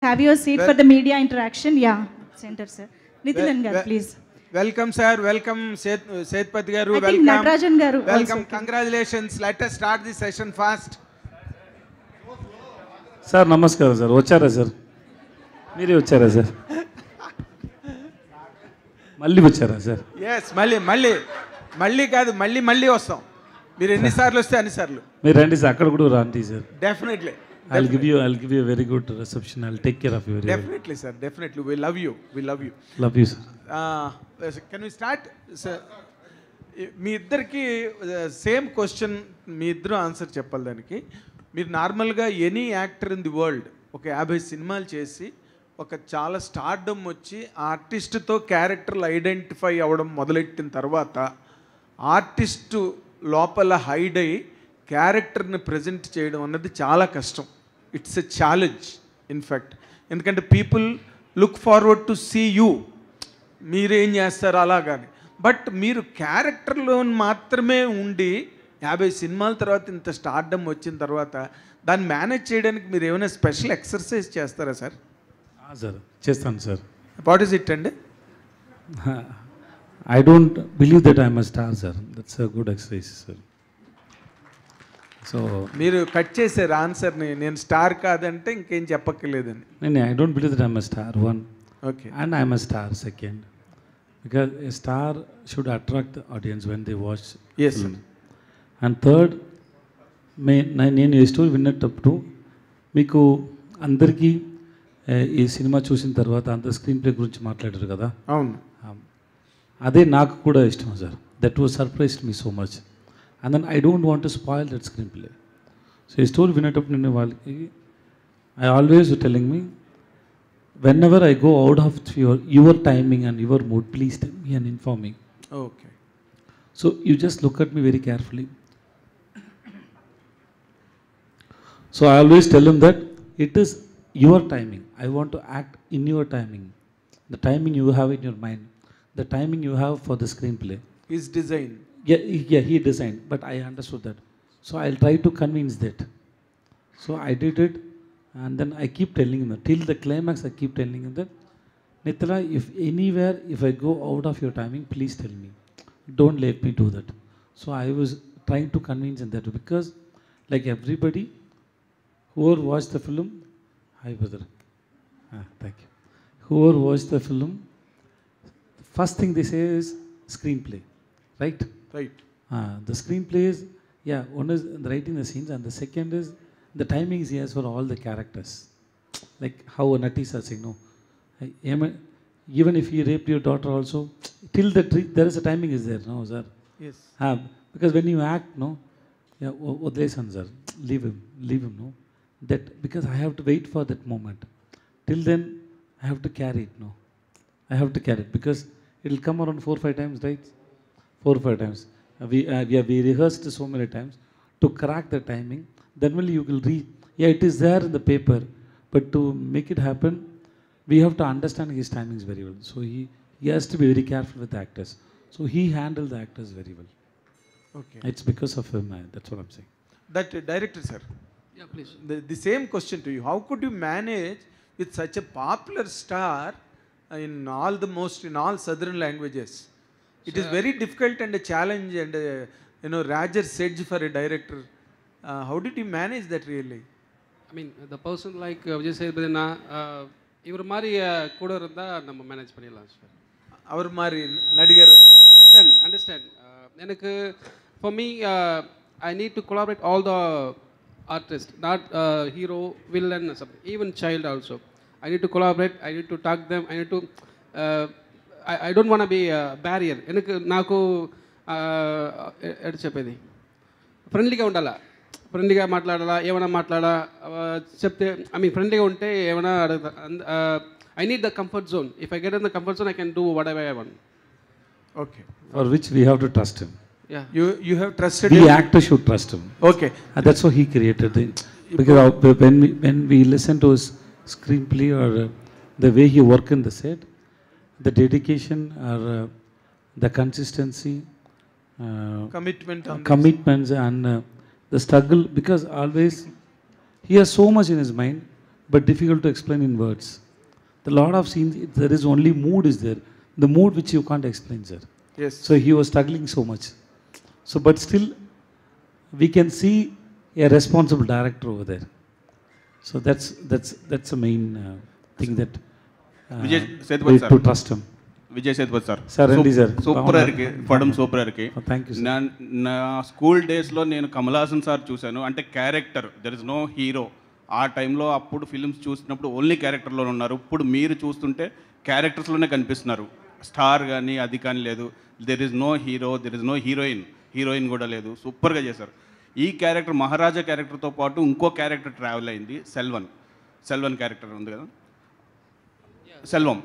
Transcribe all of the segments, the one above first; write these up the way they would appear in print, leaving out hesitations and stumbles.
Have your seat for the media interaction. Yeah, center, sir. Nithinan garu, please. Welcome, sir. Welcome, Setpati garu. I think Natarajan garu. Welcome. Congratulations. Let us start the session fast. Sir నమస్కారం sir. వచ్చారా sir? మీరే వచ్చారా sir? మళ్ళీ వచ్చారా sir? Yes, మళ్ళీ కాదు, మళ్ళీ వస్తాం. మీరు ఎన్నిసార్లు వస్తే అన్నిసార్లు మీరు రండి సార్. అక్కడ కూడా రండి sir. Definitely. I'll give you a very good reception. I'll take care of you very well. Definitely, sir. Definitely. We love you. Love you, sir. Can we start, sir? మీ ఇద్దరికి సేమ్ క్వశ్చన్, మీ ఇద్దరు answer చెప్పాలి దానికి. మీరు నార్మల్గా any actor in the world ఒక 50 సినిమాలు చేసి ఒక చాలా స్టార్డమ్ వచ్చి ఆర్టిస్ట్తో క్యారెక్టర్లు ఐడెంటిఫై అవ్వడం మొదలెట్టిన తర్వాత ఆర్టిస్టు లోపల హైడ్ అయ్యి క్యారెక్టర్ని ప్రజెంట్ చేయడం అన్నది చాలా కష్టం. It's a challenge in fact. ఎందుకంటే people look forward to see you, మీరేం చేస్తారు అలాగాని. బట్ మీరు క్యారెక్టర్లో మాత్రమే ఉండి 50 సినిమాల తర్వాత ఇంత స్టార్డమ్ వచ్చిన తర్వాత దాన్ని మేనేజ్ చేయడానికి మీరు ఏమైనా స్పెషల్ ఎక్సర్సైజ్ చేస్తారా సార్? సార్ చేస్తాను సార్. వాట్ ఈస్ ఇట్ అండి? I don't believe that I'm a star, sir. That's a good exercise, sir. So మీరు కట్ చేశారు ఆన్సర్ని. నేను స్టార్ కాదంటే ఇంకేం చెప్పక్కర్లేదని. నేను I don't believe that I'm a star one. Okay. And I'm a star second. Because a star should attract the audience when they watch. Yes. And third, నేను ఈ స్టోరీ విన్నప్పుడు మీకు అందరికీ ఈ సినిమా చూసిన తర్వాత అంత స్క్రీన్ ప్లే గురించి మాట్లాడారు కదా. అవును. అదే నాకు కూడా ఇష్టం sir. That was surprised me so much. And then I don't want to spoil that screenplay. So ఈ స్టోరీ వినేటప్పుడు నేను వాళ్ళకి I always telling me, whenever I go out of your timing and your mood, please tell me and inform me. Okay. So you just look at me very carefully. So I always tell them that it is your timing. I want to act in your timing. The timing you have in your mind. The timing you have for the screenplay. His design. Yeah, he designed, but I understood that. So I'll try to convince that. So I did it, and then I keep telling him that. Till the climax, I keep telling him that, Nithala, if I go out of your timing, please tell me. Don't let me do that. So I was trying to convince him that, because like everybody, whoever watched the film, hi brother, thank you. Whoever watched the film, first thing they say is screenplay, right? Right. The screenplay is, one is writing the scenes, and the second is the timings he has for all the characters. Like how Natis are saying, no, even if he raped your daughter also, till there is a timing is there, no, sir? Yes. Because when you act, no, Odlesan, sir, leave him, no? That, because I have to wait for that moment. Till then, I have to carry it, no? I have to carry it, because it will come around 4-5 times, right? 4-5 times. We rehearsed so many times to crack the timing. Then only you will read. Yeah, it is there in the paper, but to make it happen, we have to understand his timings very well. So he has to be very careful with the actors. So he handled the actors very well. Okay. It's because of him. That's what I'm saying. That director, sir. Yeah, please. The same question to you. How could you manage with such a popular star in all southern languages? It is very difficult and a challenge and Raj's edge for a director. How did you manage that really? I mean, the person like Vijay Sethupathi, இவர் மாதிரி கூட இருந்தால் நம்ம manage பண்ணிடலாம் sir. அவர் மாதிரி நடிகர். Understand. எனக்கு for me, I need to collaborate all the artists, not hero, villain, even child also. I need to collaborate. I need to talk them. I need to. I don't want to be a barrier. నాకు ఎటు చెప్పేది, ఫ్రెండ్లీగా ఉండాలా, ఫ్రెండ్లీగా మాట్లాడాలా, ఏమైనా మాట్లాడా చెప్తే, ఫ్రెండ్లీగా ఉంటే ఏమైనా అడుగుతా. I need the comfort zone. If I get in the comfort zone, I can do whatever I want. Okay. For which we have to trust him. Yeah. You have trusted The him. actor should trust him. Okay. And that's how he created it. Because when we listen to his screenplay or the way he work in the set, the dedication or the consistency, commitments and the struggle, because always he has so much in his mind but difficult to explain in words. The lot of scenes, there is only mood is there. The mood which you can't explain, sir. Yes. So he was struggling so much. So, but still, we can see a responsible director over there. So that's the main thing that Vijay we Sethupathi have sir. to trust him. Vijay Sethupathi sir Sir, రండి sir. Super ఇருக்கு పడం super ఇருக்கு. Oh, thank you, sir. నా school డేస్లో నేను Kamal Haasan sir చూశాను. అంటే character, there is no hero. ఆ టైంలో అప్పుడు ఫిల్మ్స్ చూసినప్పుడు ఓన్లీ క్యారెక్టర్లో ఉన్నారు. ఇప్పుడు మీరు చూస్తుంటే క్యారెక్టర్స్లోనే కనిపిస్తున్నారు. స్టార్ కానీ అది కానీ లేదు. There is no hero, there is no heroine కూడా లేదు. సూపర్గా చేశారు. ఈ క్యారెక్టర్ మహారాజా క్యారెక్టర్తో పాటు ఇంకో క్యారెక్టర్ ట్రావెల్ అయింది, సెల్వన్ క్యారెక్టర్ ఉంది కదా, Selvam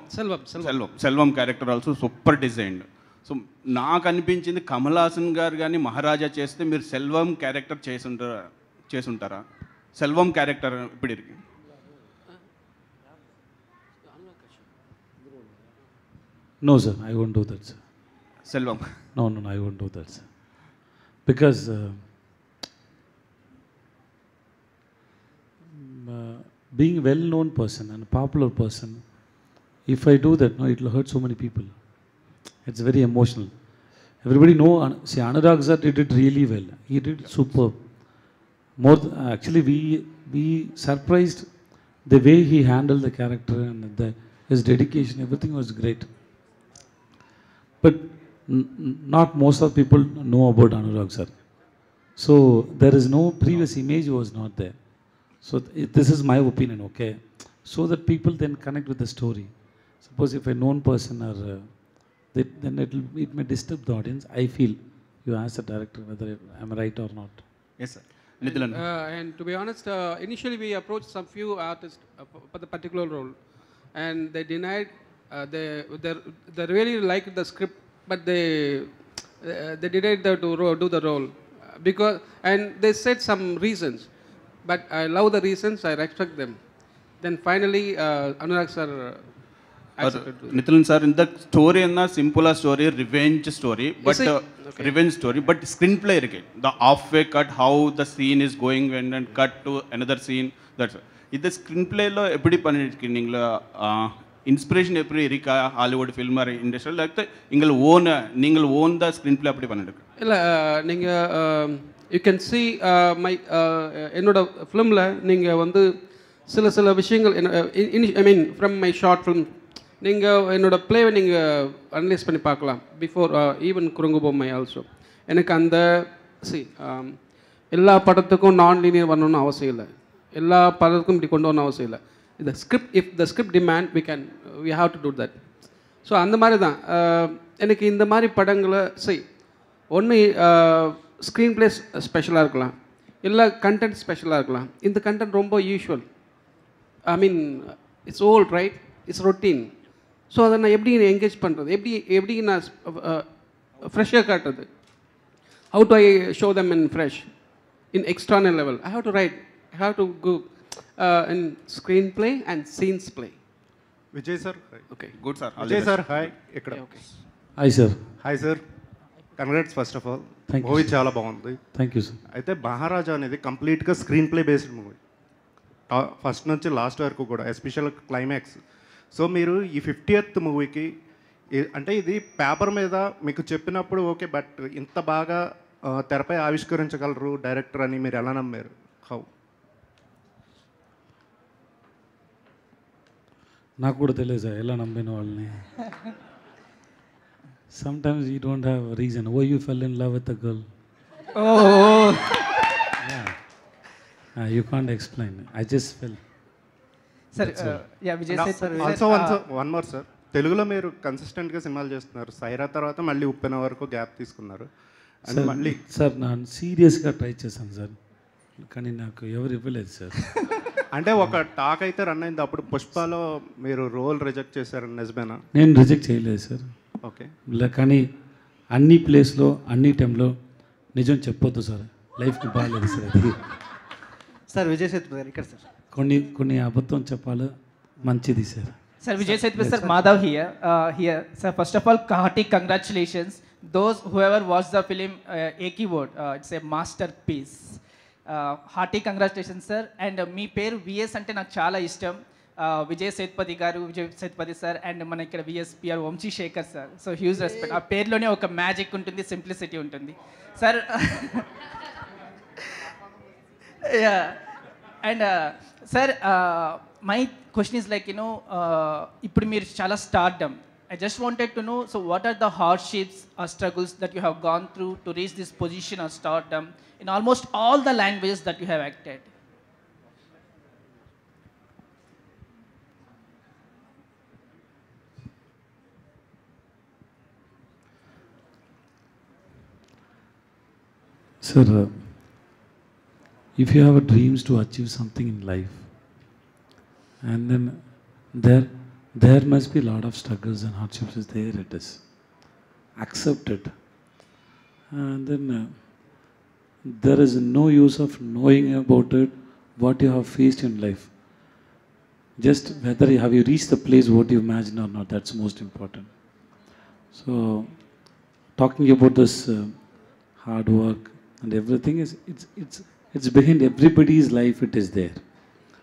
character also super designed. So నాకు అనిపించింది కమల్ హాసన్ గారు కానీ మహారాజా చేస్తే మీరు సెల్వం క్యారెక్టర్ చేసుంటారా? సెల్వం క్యారెక్టర్ ఇప్పుడు ఇరికి No, sir, I won't do that, sir. Selvam No, I won't do that, sir. Because being a well-known person and a popular person, if I do that, no, it will hurt so many people. It's very emotional. Everybody know, see, Anurag sir did it really well. He did superb. Actually, we surprised the way he handled the character and his dedication. Everything was great. But not most of people know about Anurag sir. So there is no previous image was not there. So this is my opinion, okay? So that people then connect with the story. Suppose if a known person or then it may disturb the audience. I feel you ask the director whether I'm right or not. Yes sir. Nithin And to be honest, initially we approached some few artists for the particular role, and they denied. They really liked the script, but they denied to do the role because, and they said some reasons, but I love the reasons. I respect them. Then finally, Anurag sir accepted. Nithin sir, ఇంత story అన్న simple ఆ story, revenge story, but revenge story, but screenplay இருக்கு. The off way cut how the scene is going and cut to another scene. That's இது screen பிளேல எப்படி பண்ணிருக்கீங்க? நீங்கள inspiration எப்படி இருக்கா Hollywood film R industrial like நீங்கள் own the screen play அப்படி பண்ணிருக்கு? இல்லை நீங்கள் யூ கேன் சி மை என்னோட ஃபிலிமில் நீங்கள் வந்து சில விஷயங்கள் I mean from my short film நீங்கள் என்னோட ப்ளேவை நீங்கள் அனலைஸ் பண்ணி பார்க்கலாம். பிஃபோர் ஈவன் குறுங்கு பொம்மை ஆல்சோ எனக்கு அந்த எல்லா படத்துக்கும் நான் லீனியர் வரணும்னு அவசியம் இல்லை. எல்லா படத்துக்கும் இப்படி கொண்டு வரணும் அவசியம் இல்லை. இந்த script if the script demand we have to do that. So அந்த மாதிரி தான் எனக்கு இந்த மாதிரி படங்களை ஒன்று ஸ்க்ரீன் ப்ளே ஸ்பெஷலாக இருக்கலாம், இல்லை கண்டென்ட் ஸ்பெஷலாக இருக்கலாம். இந்த கண்டென்ட் ரொம்ப usual, I mean it's old right, it's routine. So அதை நான் எப்படி என்கேஜ் பண்ணுறது, எப்படி நான் ஃப்ரெஷ்ஷாக காட்டுறது, how to I show them in fresh in external level. I have to right, I have to go in screenplay and scenes play. Vijay sir, okay good sir. Vijay sir hi. ఇక్కడ hi sir. Hi sir, congrats first of all. Thank you, movie sir. చాలా బాగుంది. Thank you sir. అయితే మహారాజా అనేది కంప్లీట్గా screen play based movie, first నుంచి last వరకు కూడా, special climax. So మీరు ఈ 50th మూవీకి అంటే ఇది పేపర్ మీద మీకు చెప్పినప్పుడు ఓకే, బట్ ఇంత బాగా తెరపై ఆవిష్కరించగలరు డైరెక్టర్ అని మీరు ఎలా నమ్మారు? హౌ? నాకు కూడా తెలియదు సార్ ఎలా నమ్మిన వాళ్ళని. Sometimes you don't have a reason. Oh, you fell in love with a girl. Oh. Yeah. You can't explain. I just fell. Sir, yeah, Vijay said, sir. Also one more sir, తెలుగులో మీరు కన్సిస్టెంట్గా సినిమాలు చేస్తున్నారు. సైరా తర్వాత మళ్ళీ ఉప్పెన వరకు gap తీసుకున్నారు. And మళ్ళీ సార్ నేను సీరియస్గా ట్రై చేశాను సార్, కానీ నాకు ఎవరు ఇవ్వలేదు సార్. అంటే ఒక టాక్ అయితే రన్ అయింది, అప్పుడు పుష్పలో మీరు రోల్ రిజెక్ట్ చేశారని నిజమేనా? నేను రిజెక్ట్ చేయలేదు సార్. ఓకే, కానీ అన్ని ప్లేస్లో అన్ని టైంలో నిజం చెప్పొద్దు సార్, లైఫ్కి బాగాలేదు సార్. అది సార్ విజయ్ సేతుపతి గారు ఇక్కడ సార్. కొన్ని అబద్ధం చెప్పాలి, మంచిది sir. Sir, Vijay Sethupathi sir, Madhav here. Sir, first of all, hearty congratulations. Those whoever watched the film, एक ही word, it's a masterpiece. Hearty congratulation sir. And మీ పేరు విఎస్ అంటే నాకు చాలా ఇష్టం. విజయ్ సేతుపతి గారు, విజయ్ సేతుపతి సార్, అండ్ మన ఇక్కడ విఎస్పిఆర్ Vamsi Sekhar sir. So huge respect. ఆ పేరులోనే ఒక మ్యాజిక్ ఉంటుంది, సింప్లిసిటీ ఉంటుంది sir. And sir, my question is like ఇప్పుడు మీరు చాలా stardom. I just wanted to know, so what are the hardships or struggles that you have gone through to reach this position of stardom in almost all the languages that you have acted? Sir, if you have a dreams to achieve something in life, and then there must be a lot of struggles and hardships. Is there it is. Accept it. And then there is no use of knowing about it, what you have faced in life. Just whether have you reached the place what you imagine or not, that's most important. So, talking about this hard work and everything is it's behind everybody's life. It is there.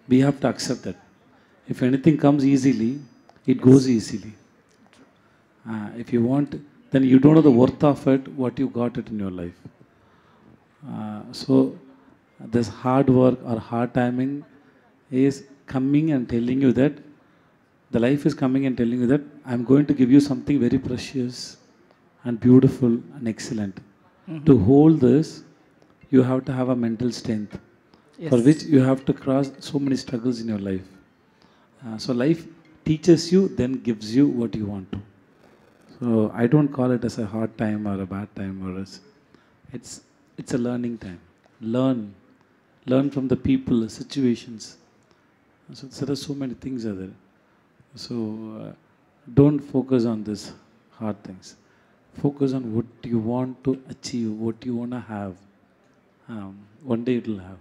We have to accept that. If anything comes easily, it goes easily. If you want, then you don't know the worth of it, what you got it in your life. So this hard work or hard timing is coming and telling you that the life is coming and telling you that I'm going to give you something very precious and beautiful and excellent. To hold this, you have to have a mental strength, for which you have to cross so many struggles in your life. So life teaches you, then gives you what you want to. So I don't call it as a hard time or a bad time, or it's a learning time. Learn from the people, the situations. So there are so many things are there. So don't focus on this hard things. Focus on what you want to achieve, what you want to have. One day it will have.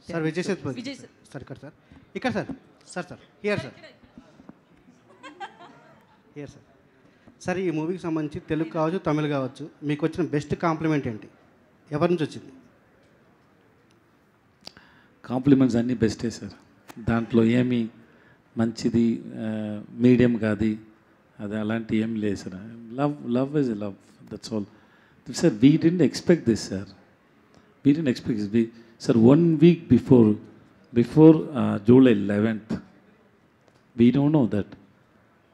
Sir, Vijay Sethupathi. Sir, sir. Ikkada sir. Sir. Here sir. Here sir. Sir, ఈ మూవీకి సంబంధించి తెలుగు కావచ్చు, తమిళ కావచ్చు, మీకు వచ్చిన best compliment ఏంటి? ఎవరి నుంచి వచ్చింది? కాంప్లిమెంట్స్ అన్నీ బెస్టే సార్. దాంట్లో ఏమి మంచిది మీడియం కాదు, అది అలాంటి ఏం లేదు sir. Love is love, that's all. Sir, we didn't expect this sir. We didn't expect this. Sir, 1 week before July 11th, we don't know that.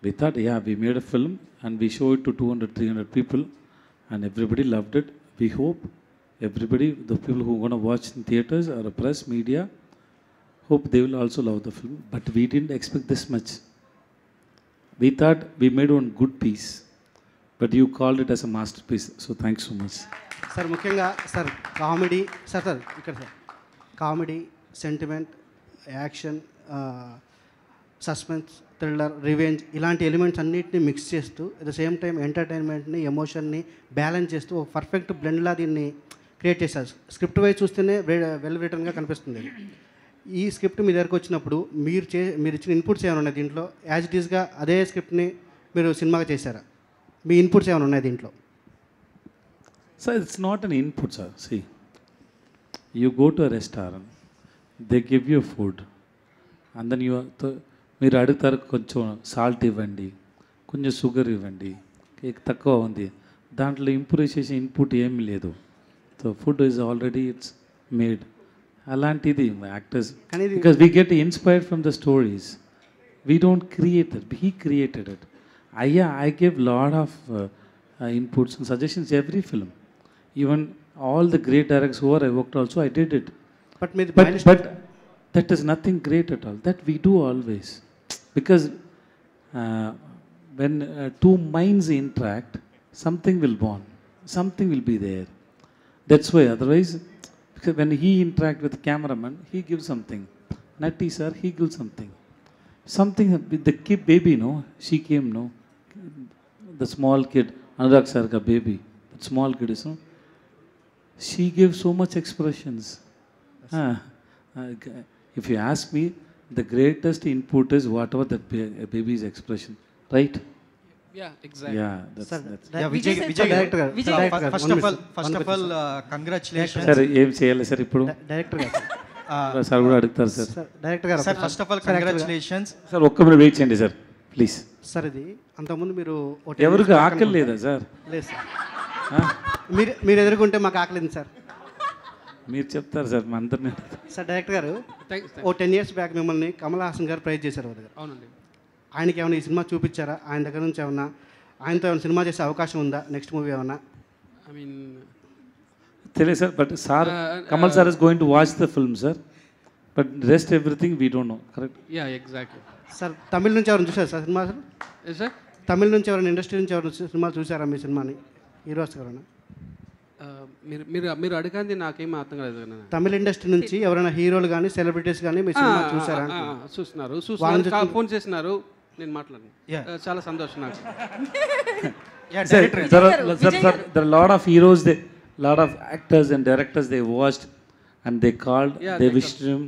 We thought, yeah, we made a film and we show it to 200-300 people and everybody loved it. We hope everybody, the people who are going to watch in theaters or press, media, hope they will also love the film. But we didn't expect this much. We thought we made one good piece, but you called it as a masterpiece. So thanks so much. Sir, ముఖ్యంగా sir comedy, sir ఇక్కడ sir comedy, sentiment, action, suspense, thriller, revenge ఇలాంటి elements అన్నింటినీ mix చేస్తూ at the same time ఎంటర్టైన్మెంట్ని, ఎమోషన్ని balance చేస్తూ ఒక perfect బ్లెండ్లా దీన్ని క్రియేట్ చేశారు. స్క్రిప్ట్ వైజ్ చూస్తేనే వెల్ రిటర్న్గా కనిపిస్తుంది. ఈ స్క్రిప్ట్ మీ దగ్గరకు వచ్చినప్పుడు మీరు ఇచ్చిన ఇన్పుట్స్ ఏమైనా ఉన్నాయి దీంట్లో? యాజ్ ఇట్ ఈస్గా అదే స్క్రిప్ట్ని మీరు సినిమాగా చేశారా? మీ ఇన్పుట్స్ ఏమైనా ఉన్నాయి దీంట్లో? So it's not an input, sir. See, you go to a restaurant, they give you food, and then మీరు అడుగుతారు, కొంచెం సాల్ట్ ఇవ్వండి, కొంచెం షుగర్ ఇవ్వండి, కేక్ తక్కువ ఉంది. దాంట్లో ఇంప్రూవ్ చేసే ఇన్పుట్ ఏమీ లేదు. So food is already it's made. అలాంటిది actors, because we get inspired from the stories. We don't create it, he created it. I gave lot of inputs and suggestions every film. Even all the great directors who I worked also, I did it. But that is nothing great at all. That we do always. Because when two minds interact, something will born. Something will be there. That's why. Otherwise, because when he interact with the cameraman, he gives something. Natti sir, he gives something. Something with the kid baby, no? She came, no? The small kid, Anurag sir ka baby. That small kid is, no? She gives so much expressions. If you ask me, the greatest input is whatever that baby's expression, right? Yeah, exactly. Yeah, that's sir Vijay director గారు Vijay director గారు first of all congratulation sir ఏం చేయాలి sir ఇప్పుడు director గారు sir కూడా అడుగుతారు sir. Sir director గారు sir first of all congratulations. Sir ఒక్క మీరు వెయిట్ చేయండి సార్ ప్లీజ్. సార్ ఇది అంతకుముందు మీరు ఎవరికి ఆకలి లేదా సార్? లేదు సార్, మీరు ఎదుర్కొంటే మాకు ఆకలింది సార్. మీరు చెప్తారు సార్ మా అందరినీ. సార్ డైరెక్టర్ గారు Thanks. 10 years బ్యాక్ మిమ్మల్ని కమల్ హాసన్ గారు ప్రైజ్ చేశారు వాళ్ళ దగ్గర. అవునండి. ఆయనకి ఏమైనా ఈ సినిమా చూపించారా? ఆయన దగ్గర నుంచి ఏమన్నా ఆయనతో ఏమైనా సినిమా చేసే అవకాశం ఉందా? నెక్స్ట్ మూవీ ఏమన్నా? I mean, తెలియదు sir, but sir Kamal sir is going to watch the film sir, but rest everything we don't know. Correct? yeah, exactly. Sir Tamil నుంచి ఎవరైనా చూసారా సార్ సినిమా? Sir Yes, sir. తమిళ నుంచి ఎవరైనా ఇండస్ట్రీ నుంచి ఎవరైనా సినిమాలు చూసారా మీ సినిమాని? హీరోస్ ఎవరైనా మీరు అడగండి నాకేం అర్థం కాలేదు కదా. తమిళ ఇండస్ట్రీ నుంచి ఎవరైనా హీరోలు కానీ సెలబ్రిటీస్ కానీ మీ సినిమా చూసారా? చూస్తున్నారు, ఫోన్ చేసినారు, నేను మాట్లాడాను. Yeah. చాలా సంతోషం నాకు. Sir, there are a lot of heroes, lot of actors and directors they watched and they called, Yeah, they they wished him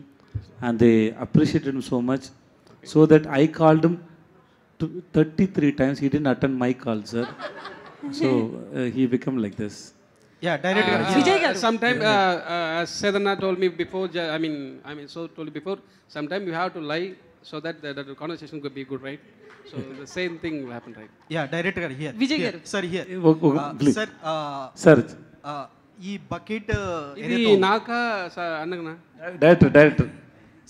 and they appreciated him so much, so that I called him 33 times. He didn't attend my call, sir. So he became like this. Yeah, director గారు. విజయ్ గారు Sometime, as Sedana told me before, told you before, sometime you have to lie so that the conversation could be good, right? So the same thing will happen, right? Yeah director గారు here. Vijay గారు. Sir here. Please. Sir Sir, ఈ bucket ఇది నాకా అన్నగనా? director.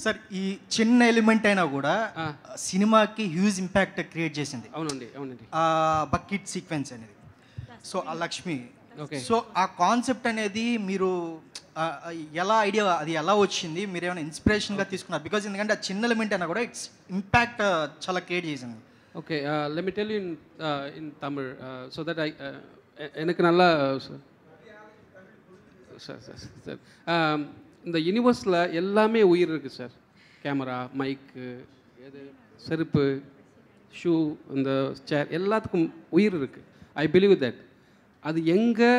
Sir ఈ చిన్న element అయినా కూడా సినిమాకి హ్యూజ్ ఇంపాక్ట్ క్రియేట్ చేసింది. అవునండి. బకెట్ సీక్వెన్స్ అనేది. సో ఆ లక్ష్మి, Okay. సో ఆ కాన్సెప్ట్ అనేది మీరు ఎలా ఐడియా అది ఎలా వచ్చింది? మీరు ఏమైనా ఇన్స్పిరేషన్గా తీసుకున్నారు? బికాజ్ ఎందుకంటే ఆ చిన్న ఎలిమెంట్ అయినా కూడా ఇట్స్ ఇంపాక్ట్ చాలా క్రియేట్ చేసింది. Okay, let me tell you in Tamil, so that எனக்கு நல்லா சார் இந்த யூனிவர்ஸில் எல்லாமே உயிர் இருக்குது சார். கேமரா, மைக்கு, எது செருப்பு, ஷூ, இந்த சேர், எல்லாத்துக்கும் உயிர் இருக்குது. I believe that. அது எங்கே,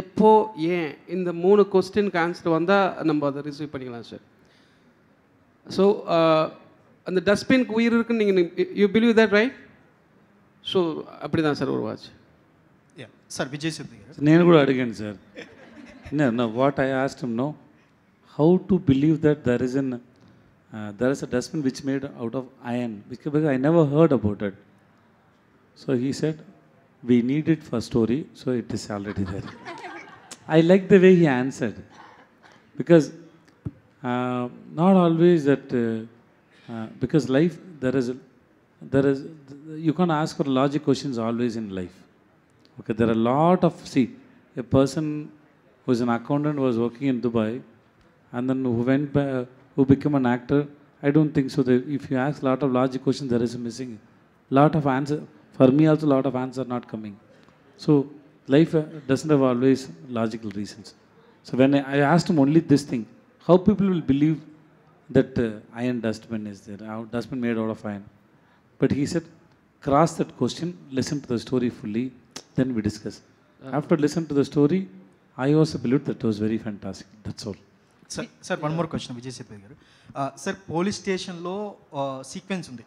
எப்போ, ஏன், இந்த 3 கொஸ்டினுக்கு ஆன்சர் வந்தால் நம்ம அதை ரிசீவ் பண்ணிக்கலாம் சார். ஸோ அந்த டஸ்ட்பினுக்கு உயிர் இருக்குன்னு நீங்கள் you believe that, right? So அப்படி தான் சார் ஒரு வாட்ச். సార్ విజయ్ సిద్ధి గారు. నేను కూడా అడిగాను sir. No, what I asked him, no, how to believe that there is a dustbin which made out of iron, because I never heard about it. So he said, we need it for story, so it is already there. I like the way he answered, because not always that, because life, there is, you can't ask for logic questions always in life. Okay, there are a lot of, see, a person who is an accountant was working in Dubai and then who became an actor. I don't think so. That if you ask a lot of logic questions, there is a missing lot of answer. For me also, a lot of answers are not coming. So life doesn't have always logical reasons. So when I asked him only this thing, how people will believe that iron dustbin is there, dustbin made out of iron. But he said, cross that question, listen to the story fully, then we discuss. After listening to the story, I also believed that it was very fantastic. That's all. Sir one more question Vijay Sethupathi గారు. Sir police స్టేషన్లో sequence ఉంది.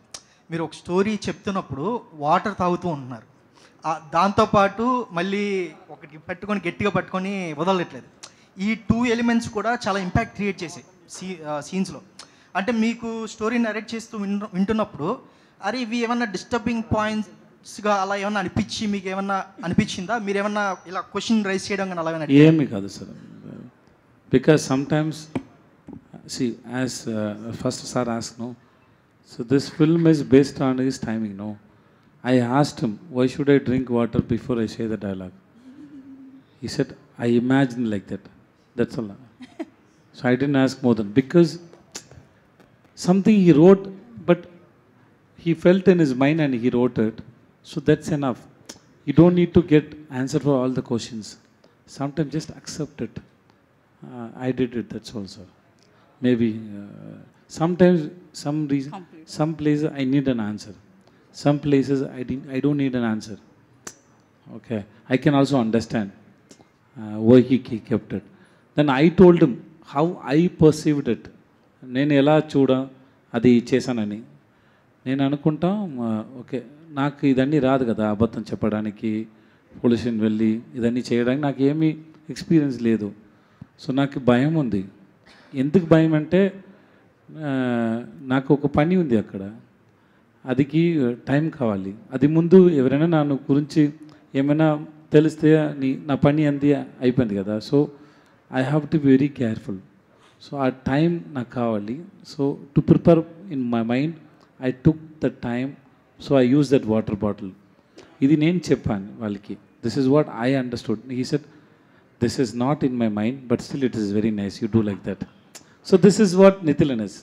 మీరు ఒక story చెప్తున్నప్పుడు water తాగుతూ ఉంటున్నారు. దాంతోపాటు మళ్ళీ ఒకటి పట్టుకొని గట్టిగా పట్టుకొని వదలట్లేదు. ఈ 2 ఎలిమెంట్స్ కూడా చాలా ఇంపాక్ట్ క్రియేట్ చేసాయి సీన్స్లో. అంటే మీకు స్టోరీ నరేట్ చేస్తూ వింటున్నప్పుడు అరే ఇవి ఏమన్నా డిస్టర్బింగ్ పాయింట్స్గా అలా ఏమన్నా అనిపించి మీకు ఏమన్నా అనిపించిందా? మీరు ఏమన్నా ఇలా క్వశ్చన్ రైజ్ చేయడం కానీ అలా ఏమీ కాదు sir. Because sometimes, see, as first sir asked, no, so this film is based on his timing, no. I asked him, why should I drink water before I say the dialogue? He said, I imagined like that. That's all. So I didn't ask more than, because something he wrote, but he felt in his mind and he wrote it. So that's enough. You don't need to get answer for all the questions. Sometimes just accept it. I did it, that's all, sir. Maybe sometimes some reason, some places I need an answer. Some places I don't need an answer. Okay, I can also understand why he kept it. Then I told him how I perceived it. నేను ఎలా చూడ అది చేశానని. నేను అనుకుంటాం okay నాకు ఇదన్నీ రాదు కదా, అబద్ధం చెప్పడానికి, పొల్యూషన్ వెళ్ళి ఇదన్నీ చేయడానికి నాకు ఏమీ ఎక్స్పీరియన్స్ లేదు. సో నాకు భయం ఉంది. ఎందుకు భయం అంటే నాకు ఒక పని ఉంది అక్కడ, అదికి టైం కావాలి. అది ముందు ఎవరైనా నా గురించి ఏమైనా తెలిస్తే నా పని అంది అయిపోయింది కదా. So I have to be very careful. So ఆ టైం నాకు కావాలి. So to prepare in my mind I took the time. So I use that water bottle. ఇది నేను చెప్పాను వాళ్ళకి. This is what I understood. He said this is not in my mind, but still it is very nice, you do like that. So this is what Nithilan is.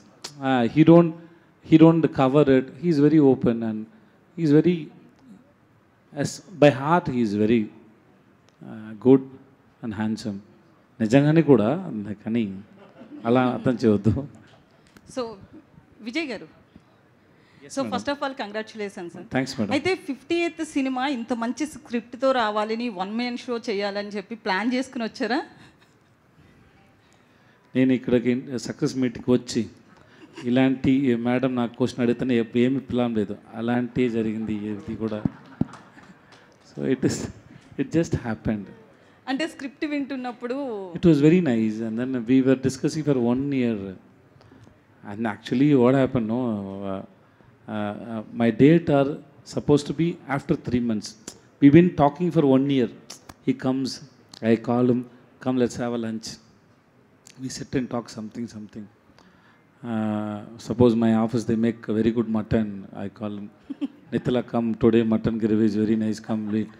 He don't cover it. He is very open and he is very, as by heart he is very good and handsome. నిజంగానే కూడా కానీ అలా అర్థం చేయవద్దు. So Vijay గారు, so first of all congratulations sir. Thanks madam. అయితే 58th cinema ఇంత మంచి స్క్రిప్ట్తో రావాలని 1 man షో చేయాలని చెప్పి ప్లాన్ చేసుకుని వచ్చారా? నేను ఇక్కడికి సక్సెస్ మీట్కి వచ్చి ఇలాంటి మేడం నాకు క్వశ్చన్ అడిగితేనే ఏమి ప్లాన్ లేదు, అలాంటి జరిగింది ఇది కూడా. So it just happened. అంటే స్క్రిప్ట్ వింటున్నప్పుడు it was very nice and then we were discussing for 1 year and actually what happen no my date are supposed to be after 3 months. We've been talking for 1 year. He comes, I call him, come let's have a lunch. We sit and talk something. Suppose my office they make a very good mutton. I call him, Nithala come today, mutton gravy is very nice, come late.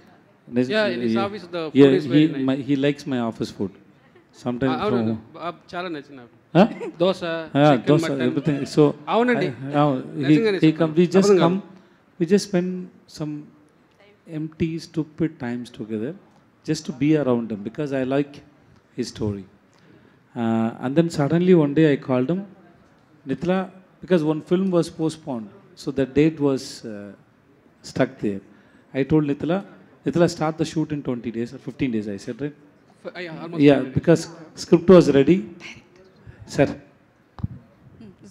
Yeah, in his office the food is very nice. He likes my office food. Sometimes చాలా నచ్చింది నాకు. Dosa, everything. So అవునండి, we just spend some empty stupid times together just to be around him because I like his story. And then suddenly one day I called him, Nithala, because one film was postponed, so the date was stuck there. I told Nithala start the shoot in 20 days or 15 days, I said, right? Yeah, because script was ready. Sir.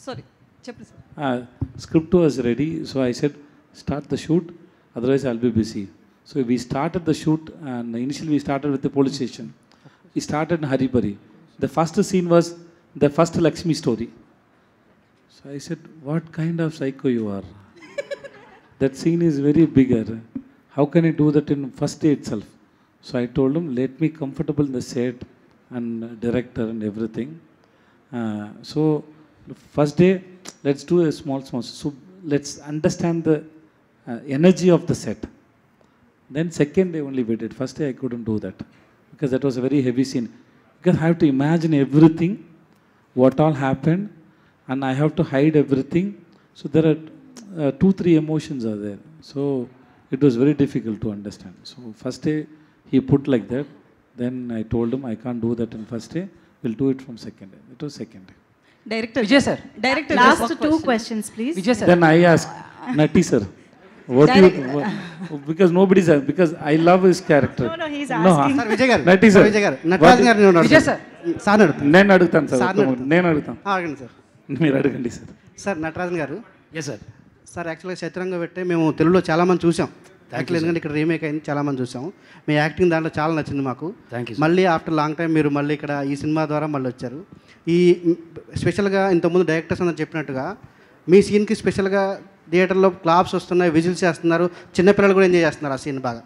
Sorry, చెప్పండి sir. Script was ready, so I said, start the shoot, otherwise I'll be busy. So we started the shoot, and initially we started with the police station. We started in Haribari. The first scene was the first Lakshmi story. So I said, what kind of psycho you are? That scene is very bigger. How can I do that in first day itself? So I told him, let me comfortable in the set and director and everything. So first day, let's do a small. So let's understand the energy of the set. Then second day only we did. First day I couldn't do that because that was a very heavy scene. Because I have to imagine everything, what all happened, and I have to hide everything. So there are 2-3 emotions are there. So it was very difficult to understand. So first day he put like that. Then I told him I can't do that in first day. We'll do it from second day. It was second day. Director Vijay sir. Director Last 2 questions, please. Vijay sir. Then I asked Nati sir, what do you, because nobody's because I love his character. No, he's asking. Sir Vijay గారు, Nati sir. Vijay గారు, నటరాజన్ గారిని ఉన్నారు Vijay sir. Sir అడుగుతాను. నేను అడుగుతాను sir. సార్ని అడుగుతాను. నేను అడుగుతాను. అడగండి సార్. మీరు అడగండి సార్. సార్ నటరాజన్ గారు. Yes sir. సార్ యాక్చువల్గా చతురంగ పెట్టే మేము తెలుగులో చాలామంది చూసాం. యాక్చువల్ ఎందుకంటే ఇక్కడ రీమేక్ అయింది, చాలామంది చూసాము. మీ యాక్టింగ్ దాంట్లో చాలా నచ్చింది మాకు. మళ్ళీ ఆఫ్టర్ లాంగ్ టైం మీరు మళ్ళీ ఇక్కడ ఈ సినిమా ద్వారా మళ్ళీ వచ్చారు. ఈ స్పెషల్గా ఇంతకుముందు డైరెక్టర్స్ అందరూ చెప్పినట్టుగా మీ సీన్కి స్పెషల్గా థియేటర్లో క్లాప్స్ వస్తున్నాయి, విజిల్స్ చేస్తున్నారు, చిన్నపిల్లలు కూడా ఎంజాయ్ చేస్తున్నారు ఆ సీన్ బాగా.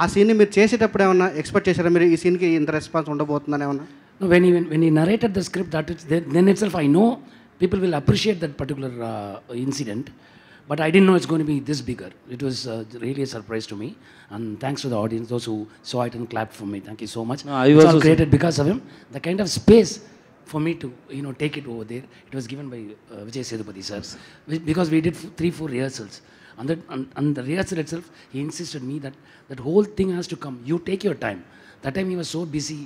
ఆ సీన్ని మీరు చేసేటప్పుడు ఏమన్నా ఎక్స్పెక్ట్ చేశారా మీరు ఈ సీన్కి ఇంత రెస్పాన్స్ ఉండబోతుందని ఏమన్నా? When he narrated the script, then itself I know people will appreciate that particular incident. But I didn't know it's going to be this bigger. It was really a surprise to me. And thanks to the audience, those who saw it and clapped for me. Thank you so much. No, it's all created because of him. The kind of space for me to, take it over there, it was given by Vijay Sethupathi sir. Because we did 3-4 rehearsals. And the rehearsal itself, he insisted me that that whole thing has to come. You take your time. That time he was so busy.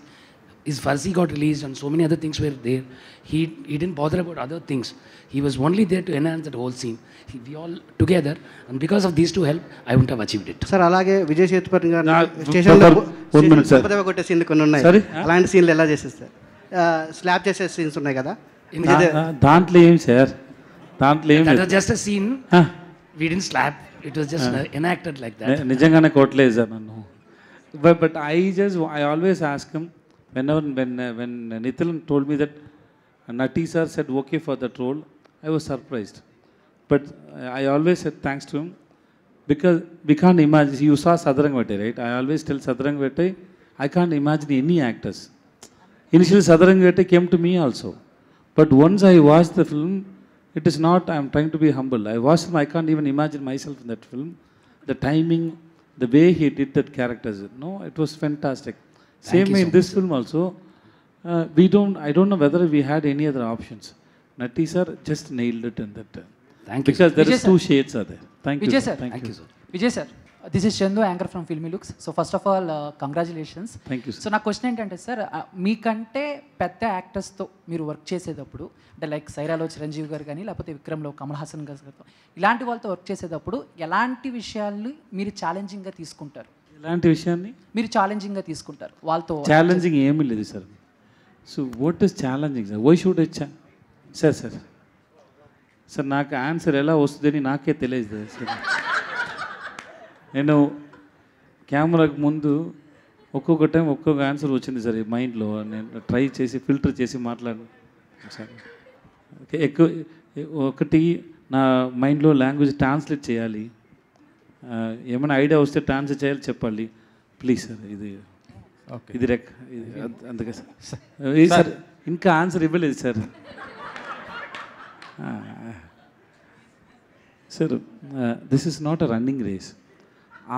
His Farsi got released and so many other things were there. He didn't bother about other things. He was only there to enhance that whole scene. We all together, and because of these two help, I wouldn't have achieved it. Sir అలాగే విజయ్ సేతుపతి గారు స్టేషన్లో కొట్టే సీన్లు కొన్ని ఉన్నాయి. అలాంటి సీన్లు ఎలా చేసేది సార్? స్లాబ్ చేసే సీన్స్ ఉన్నాయి కదా. దాంట్లో ఏం సార్ దాంట్లో ఏం That లేదు. was just a scene. Huh. We didn't slap. It was just enacted like that. నిజంగానే కొట్టలేదు సార్ నన్ను. But I always ask him, when Nitin told me that Nati sir said okay for that role, I was surprised. But I always said thanks to him, because we can't imagine. You saw Sadarangvete, right? I always tell Sadarangvete, I can't imagine any actors. Initially Sadarangvete came to me also. But once I watched the film, it is not, I am trying to be humble. I watched him, I can't even imagine myself in that film. The timing, the way he did that characters, no, it was fantastic. Same way in this film also, I don't know whether we had any other options. Nati sir just nailed it in that. Thank you, Because sir. there Vijay is sir. two shades are there. Thank you. Vijay sir. sir. Thank you. sir. Vijay sir, this is Chandu, anchor from Filmy Looks. So first of all, congratulations. Thank you, sir. So నా question ఏంటంటే sir, మీకంటే పెద్ద యాక్టర్స్తో మీరు work చేసేటప్పుడు, అంటే like సైరాలో Chiranjeevi గారు కానీ, లేకపోతే విక్రమ్లో కమల్ హాసన్ గారితో, ఇలాంటి వాళ్ళతో వర్క్ చేసేటప్పుడు ఎలాంటి విషయాల్ని మీరు ఛాలెంజింగ్గా తీసుకుంటారు? ఇలాంటి విషయాన్ని మీరు ఛాలెంజింగ్గా తీసుకుంటారు వాళ్ళతో? ఛాలెంజింగ్ ఏమీ లేదు sir. So what is challenging sir? Why should sir sir నాకు ఆన్సర్ ఎలా వస్తుందని నాకే తెలియదు సార్. నేను కెమెరాకు ముందు ఒక్కొక్క టైం ఒక్కొక్క ఆన్సర్ వచ్చింది సార్ ఈ మైండ్లో. నేను ట్రై చేసి ఫిల్టర్ చేసి మాట్లాడాను సార్. ఎక్కువ ఒకటి నా మైండ్లో లాంగ్వేజ్ ట్రాన్స్లేట్ చేయాలి. ఏమైనా ఐడియా వస్తే ట్రాన్స్లేట్ చేయాలి, చెప్పాలి. ప్లీజ్ సార్, ఇది అందుకే సార్. సార్ ఇంకా ఆన్సర్ ఇవ్వలేదు sir. Sir, this is not a running race.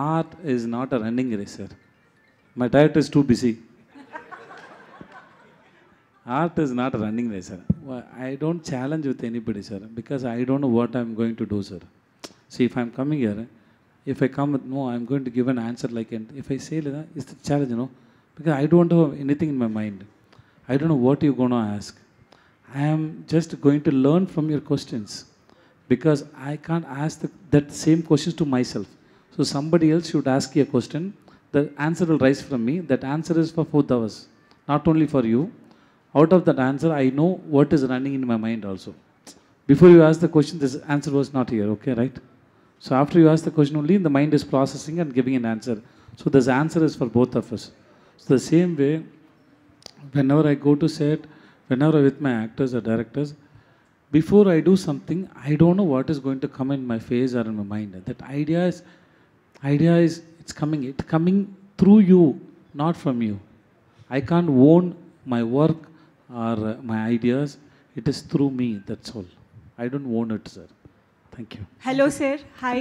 Art is not a running race sir. My director is too busy. Art is not a running race, sir. I don't challenge with anybody, sir, because I don't know what I'm going to do, sir. See, if I'm coming here, if I come with no, I'm going to give an answer like, and if I say, it's the challenge, because I don't have anything in my mind. I don't know what you're going to ask. I am just going to learn from your questions, because I can't ask that same questions to myself. So somebody else should ask you a question. The answer will rise from me. That answer is for both of us, not only for you. Out of that answer, I know what is running in my mind also. Before you ask the question, this answer was not here, okay, right? So after you ask the question only, the mind is processing and giving an answer. So this answer is for both of us. So the same way, whenever I go to set, whenever I'm with my actors or directors, before I do something, I don't know what is going to come in my face or in my mind. That idea is it's coming through you, not from you. I can't own my work or my ideas. It is through me, that's all. I don't own it, sir. Thank you. Hello, sir. Hi.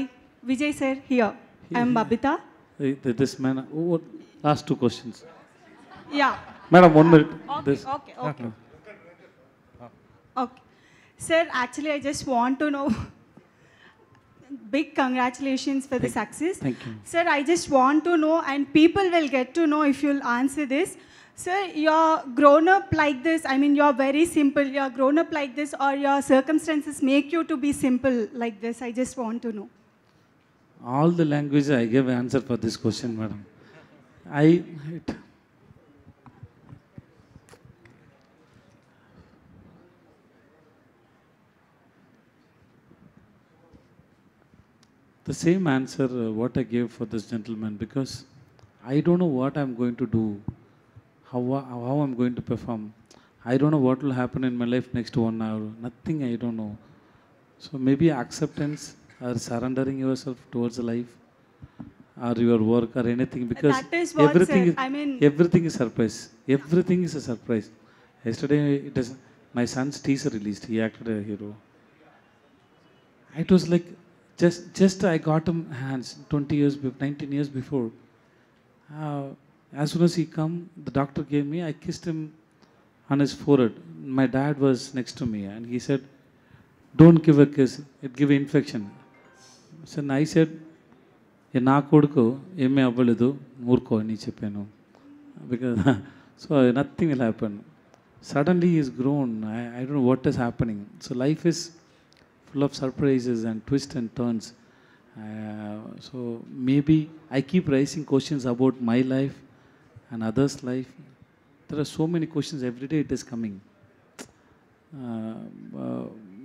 Vijay, sir, here. I am Babita. This man, last two questions. Yeah. Madam, 1 minute. Okay. Sir, actually, I just want to know, big congratulations for the success. Thank you. Sir, I just want to know, and people will get to know if you'll answer this. Sir, you're grown up like this. I mean, you're very simple. You're grown up like this, or your circumstances make you to be simple like this. I just want to know. All the language I gave answer for this question, madam. The same answer what I gave for this gentleman, because I don't know what I'm going to do. How I'm going to perform. I don't know what will happen in my life next 1 hour. Nothing, I don't know. So maybe acceptance or surrendering yourself towards life or your work or anything, because That is what, everything sir, is, I mean- everything is surprise. Everything is a surprise. Yesterday, my son's teaser released. He acted a hero. It was like just I got him hands 19 years before. As soon as he come, the doctor gave me, I kissed him on his forehead. My dad was next to me and he said, don't give a kiss, it give infection. So I said, na koduku emme avvaledu moorko ani cheppanu, because so nothing will happen. Suddenly he is grown. I don't know what is happening. So life is full of surprises and twists and turns. So maybe I keep raising questions about my life and others' life. There are so many questions every day. It is coming.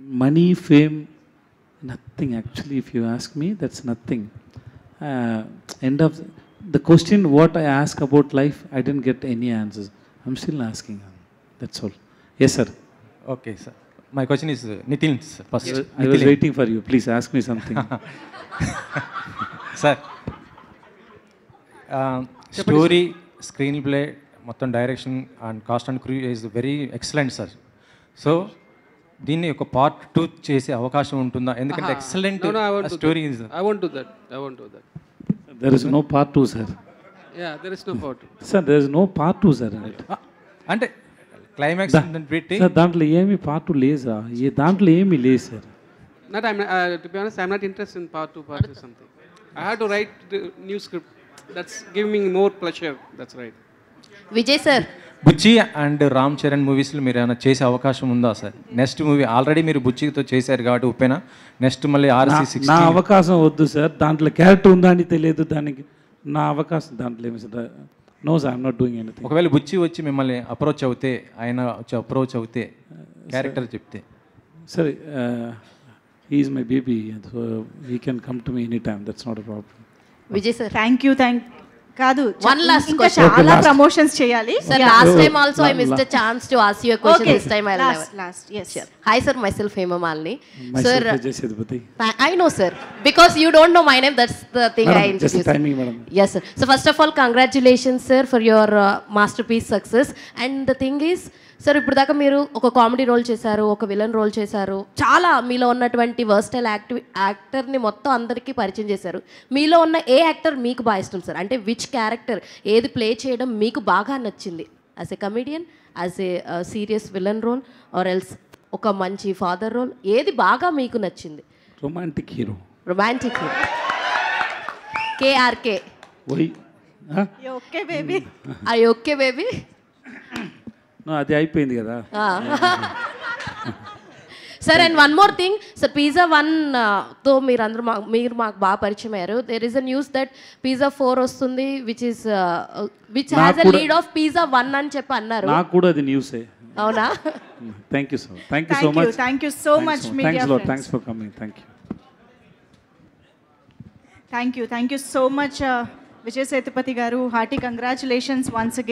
money, fame, nothing actually. If you ask me, that's nothing. End of the question what I ask about life, I didn't get any answers. I'm still asking. That's all. Yes, sir. Okay, sir. My question is Nitin first. I was waiting for you. Please ask me something. Sir, story, screenplay, మొత్తం direction and cost and crew is very excellent sir. So దీన్ని ఒక part 2 చేసే అవకాశం ఉంటుందా? ఎందుకంటే excellent story is. I won't do that. There is no part 2, sir. Yeah, there is no part 2. Sir, there is no part 2, sir. అంటే climax పెట్టి sir దాంట్లో ఏమి part 2 లేదు సార్. దాంట్లో ఏమీ లేదు sir. To be honest, I'm not interested in part 2, part 3 something. I have to write the new script. That's giving me more pleasure. That's right. Vijay sir, Buchi and Ram Charan మూవీస్లో మీరు ఏమైనా చేసే అవకాశం ఉందా సార్? నెక్స్ట్ మూవీ ఆల్రెడీ మీరు బుచ్చితో చేశారు కాబట్టి ఉప్పేనా, next మళ్ళీ RC16. నా అవకాశం వద్దు సార్. దాంట్లో క్యారెక్టర్ ఉందా అని తెలియదు. దానికి నా అవకాశం దాంట్లో ఏమి sir. No sir, I'm not doing anything. ఒకవేళ బుచ్చి వచ్చి మిమ్మల్ని అప్రోచ్ అవుతే, ఆయన వచ్చి అప్రోచ్ అవుతే, క్యారెక్టర్ చెప్తే sir, he is my baby, so he can come to me anytime. That's not a problem. Vijay sir, thank you. కాదు, one last ఇంకా question. చాలా ప్రమోషన్స్ చేయాలి. Sir, last time also I missed a chance to ask you a question. This time I'll never. Last, yes. Sure. Hi sir, myself Hema Malini. Myself Vijay Sethupathi. I know sir, because you don't know my name, that's the thing. Madam, I introduced. just timing, madam. Yes sir. So first of all, congratulations sir for your masterpiece success. And the thing is, sir ఇప్పుడు దాకా మీరు ఒక comedy role చేశారు, ఒక villain role చేశారు, చాలా మీలో ఉన్నటువంటి వర్స్టైల్ యాక్టర్ని మొత్తం అందరికీ పరిచయం చేశారు. మీలో ఉన్న ఏ యాక్టర్ మీకు బాగా ఇష్టం సార్? అంటే విచ్ క్యారెక్టర్ ఏది ప్లే చేయడం మీకు బాగా నచ్చింది? As a comedian, as a serious villain role, or else ఒక మంచి ఫాదర్ రోల్, ఏది బాగా మీకు నచ్చింది? Romantic hero. Romantic hero KRK. Okay baby. I okay baby. అది అయిపోయింది కదా sir. And one more thing sir, pizza 1తో మీరు మాకు బాగా పరిచయం అయ్యారు. There is a news that pizza 4 వస్తుంది, which has a lead of pizza 1 అని చెప్పి అన్నారు. నాకు కూడా అది న్యూసే. అవునా? Thank you sir. Thank you so much. Thank you so much media friends. Thanks for coming. Thank you so much Vijay Sethupathi గారు. Hearty congratulations once again.